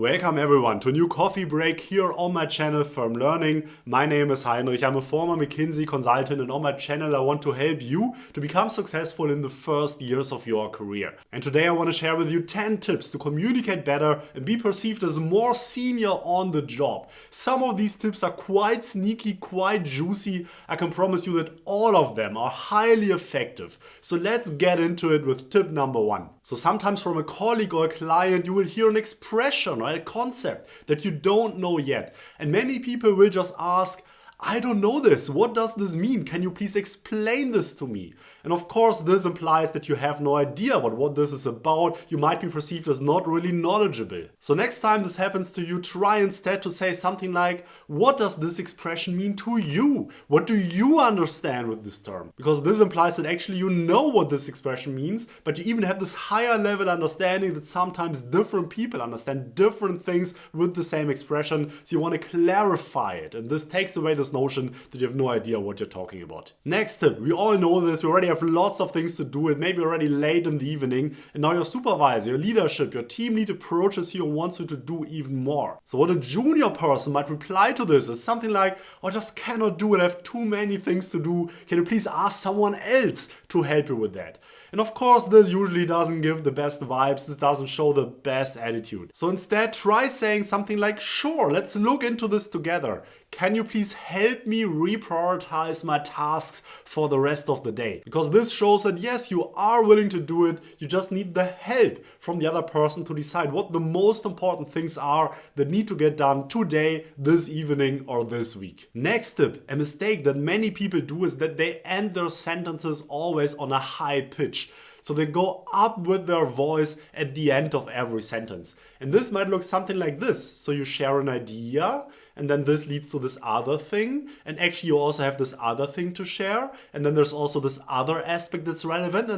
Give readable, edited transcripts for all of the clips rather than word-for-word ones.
Welcome everyone to a new coffee break here on my channel Firm Learning. My name is Heinrich, I'm a former McKinsey consultant, and on my channel I want to help you to become successful in the first years of your career. And today I want to share with you 10 tips to communicate better and be perceived as more senior on the job. Some of these tips are quite sneaky, quite juicy. I can promise you that all of them are highly effective. So let's get into it with tip number 1. So sometimes from a colleague or a client you will hear an expression or a concept that you don't know yet. And many people will just ask, I don't know this. What does this mean? Can you please explain this to me? And of course, this implies that you have no idea about what this is about. You might be perceived as not really knowledgeable. So next time this happens to you, try instead to say something like, what does this expression mean to you? What do you understand with this term? Because this implies that actually you know what this expression means, but you even have this higher level understanding that sometimes different people understand different things with the same expression. So you want to clarify it. And this takes away this notion that you have no idea what you're talking about. Next tip, we all know this, we already have lots of things to do, it may be already late in the evening, and now your supervisor, your leadership, your team lead approaches you and wants you to do even more. So what a junior person might reply to this is something like, I just cannot do it, I have too many things to do, can you please ask someone else to help you with that? And of course, this usually doesn't give the best vibes, this doesn't show the best attitude. So instead, try saying something like, sure, let's look into this together. Can you please help me reprioritize my tasks for the rest of the day? Because this shows that yes, you are willing to do it, you just need the help from the other person to decide what the most important things are that need to get done today, this evening, or this week. Next tip, a mistake that many people do is that they end their sentences always on a high pitch. So they go up with their voice at the end of every sentence. And this might look something like this. So you share an idea, and then this leads to this other thing. And actually you also have this other thing to share. And then there's also this other aspect that's relevant.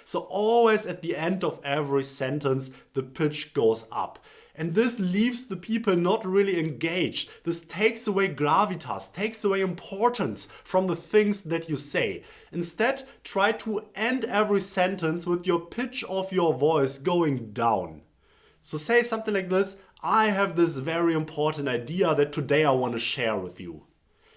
So always at the end of every sentence, the pitch goes up. And this leaves the people not really engaged. This takes away gravitas, takes away importance from the things that you say. Instead, try to end every sentence with your pitch of your voice going down. So say something like this, I have this very important idea that today I want to share with you.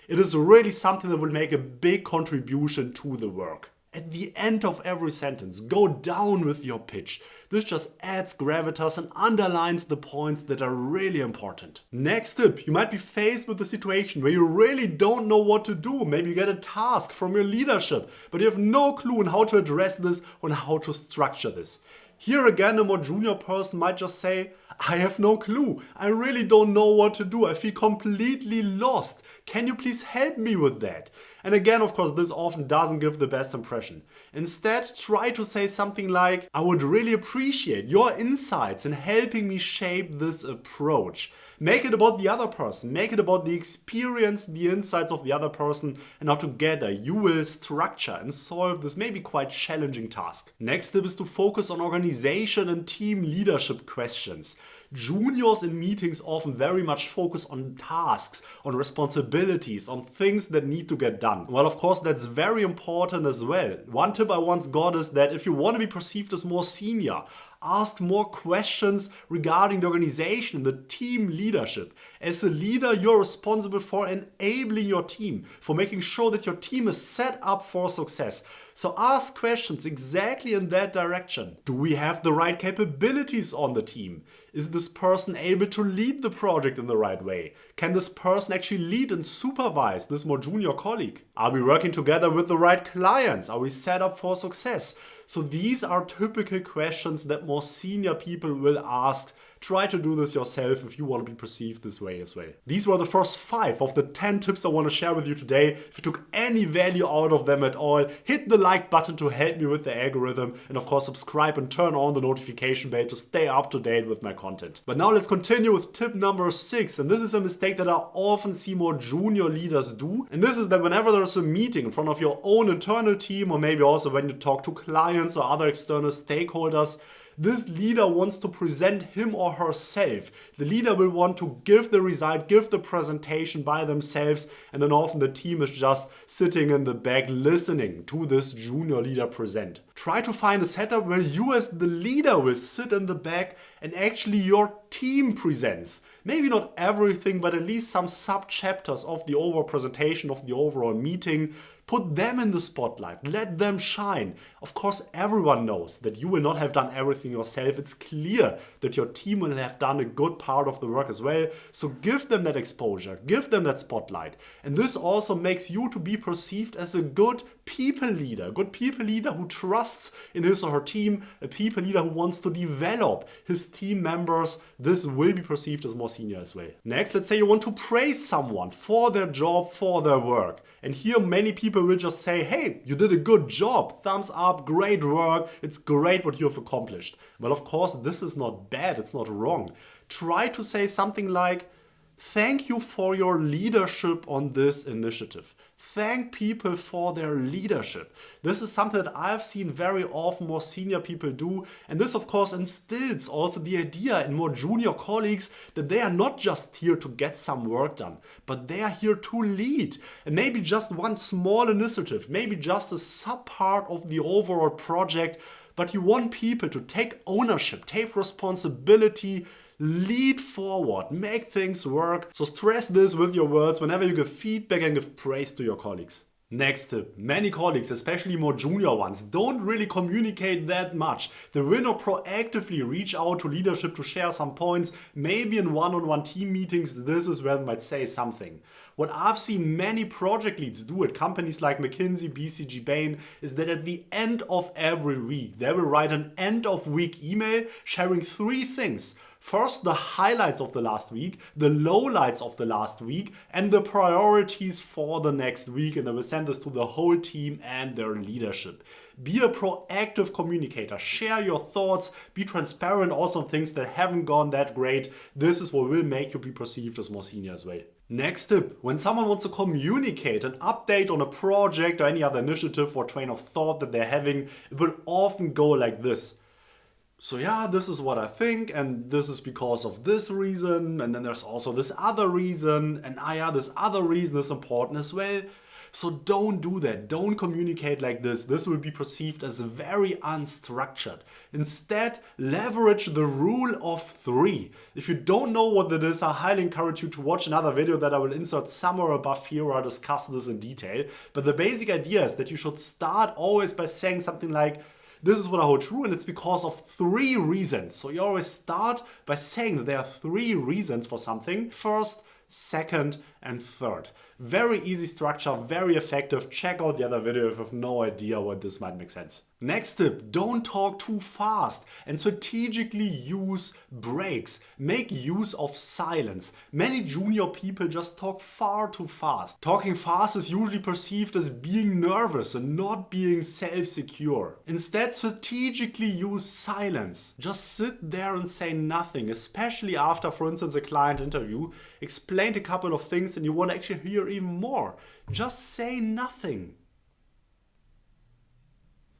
It is really something that will make a big contribution to the work. At the end of every sentence, go down with your pitch. This just adds gravitas and underlines the points that are really important. Next tip, you might be faced with a situation where you really don't know what to do. Maybe you get a task from your leadership, but you have no clue on how to address this or how to structure this. Here again, a more junior person might just say, I have no clue. I really don't know what to do. I feel completely lost. Can you please help me with that? And again, of course, this often doesn't give the best impression. Instead, try to say something like, I would really appreciate your insights in helping me shape this approach. Make it about the other person. Make it about the experience, the insights of the other person, and how together you will structure and solve this maybe quite challenging task. Next tip is to focus on organization and team leadership questions. Juniors in meetings often very much focus on tasks, on responsibilities, on things that need to get done. Well, of course, that's very important as well. One tip I once got is that if you want to be perceived as more senior, ask more questions regarding the organization, the team leadership. As a leader, you're responsible for enabling your team, for making sure that your team is set up for success. So ask questions exactly in that direction. Do we have the right capabilities on the team? Is this person able to lead the project in the right way? Can this person actually lead and supervise this more junior colleague? Are we working together with the right clients? Are we set up for success? So these are typical questions that more senior people will ask. Try to do this yourself if you want to be perceived this way as well. These were the first 5 of the 10 tips I want to share with you today. If you took any value out of them at all, hit the like button to help me with the algorithm, and of course subscribe and turn on the notification bell to stay up to date with my content. But now let's continue with tip number 6, and this is a mistake that I often see more junior leaders do, and this is that whenever there's a meeting in front of your own internal team, or maybe also when you talk to clients or other external stakeholders, This leader wants to present him or herself. The leader will want to give the result, give the presentation by themselves, and then often the team is just sitting in the back listening to this junior leader present. Try to find a setup where you as the leader will sit in the back and actually your team presents. Maybe not everything, but at least some sub-chapters of the overall presentation, of the overall meeting. Put them in the spotlight, let them shine. Of course, everyone knows that you will not have done everything yourself. It's clear that your team will have done a good part of the work as well. So give them that exposure, give them that spotlight. And this also makes you to be perceived as a good people leader, who trusts in his or her team, a people leader who wants to develop his team members. This will be perceived as more senior as well. Next, let's say you want to praise someone for their job, for their work. And here many people will just say, hey, you did a good job, thumbs up, great work, it's great what you have accomplished. Well, of course, this is not bad, it's not wrong. Try to say something like, thank you for your leadership on this initiative. Thank people for their leadership. This is something that I've seen very often more senior people do. And this, of course, instills also the idea in more junior colleagues that they are not just here to get some work done, but they are here to lead. And maybe just one small initiative, maybe just a sub-part of the overall project, but you want people to take ownership, take responsibility, lead forward, make things work. So stress this with your words whenever you give feedback and give praise to your colleagues. Next tip, many colleagues, especially more junior ones, don't really communicate that much. They will not proactively reach out to leadership to share some points. Maybe in one-on-one team meetings, this is where they might say something. What I've seen many project leads do at companies like McKinsey, BCG, Bain is that at the end of every week, they will write an end of week email sharing 3 things. First, the highlights of the last week, the lowlights of the last week, and the priorities for the next week. And they will send this to the whole team and their leadership. Be a proactive communicator. Share your thoughts. Be transparent also on things that haven't gone that great. This is what will make you be perceived as more senior as well. Next tip, when someone wants to communicate an update on a project or any other initiative or train of thought that they're having, it will often go like this. So yeah, this is what I think, and this is because of this reason, and then there's also this other reason, and this other reason is important as well. So don't do that. Don't communicate like this. This will be perceived as very unstructured. Instead, leverage the rule of 3. If you don't know what that is, I highly encourage you to watch another video that I will insert somewhere above here where I discuss this in detail. But the basic idea is that you should start always by saying something like, this is what I hold true, and it's because of 3 reasons. So you always start by saying that there are 3 reasons for something. First, second, and third. Very easy structure, very effective. Check out the other video if you have no idea what this might make sense. Next tip, don't talk too fast and strategically use breaks. Make use of silence. Many junior people just talk far too fast. Talking fast is usually perceived as being nervous and not being self-secure. Instead, strategically use silence. Just sit there and say nothing, especially after, for instance, a client interview. Explain a couple of things and you want to actually hear even more. Just say nothing.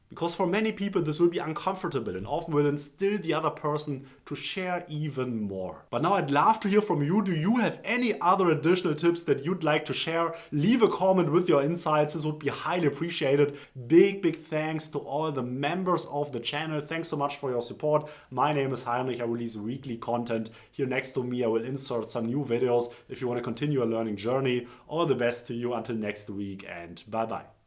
Because for many people this will be uncomfortable and often will instill the other person to share even more. But now I'd love to hear from you. Do you have any other additional tips that you'd like to share? Leave a comment with your insights. This would be highly appreciated. Big thanks to all the members of the channel. Thanks so much for your support. My name is Heinrich. I release weekly content. Here next to me I will insert some new videos if you want to continue a learning journey. All the best to you until next week, and bye bye.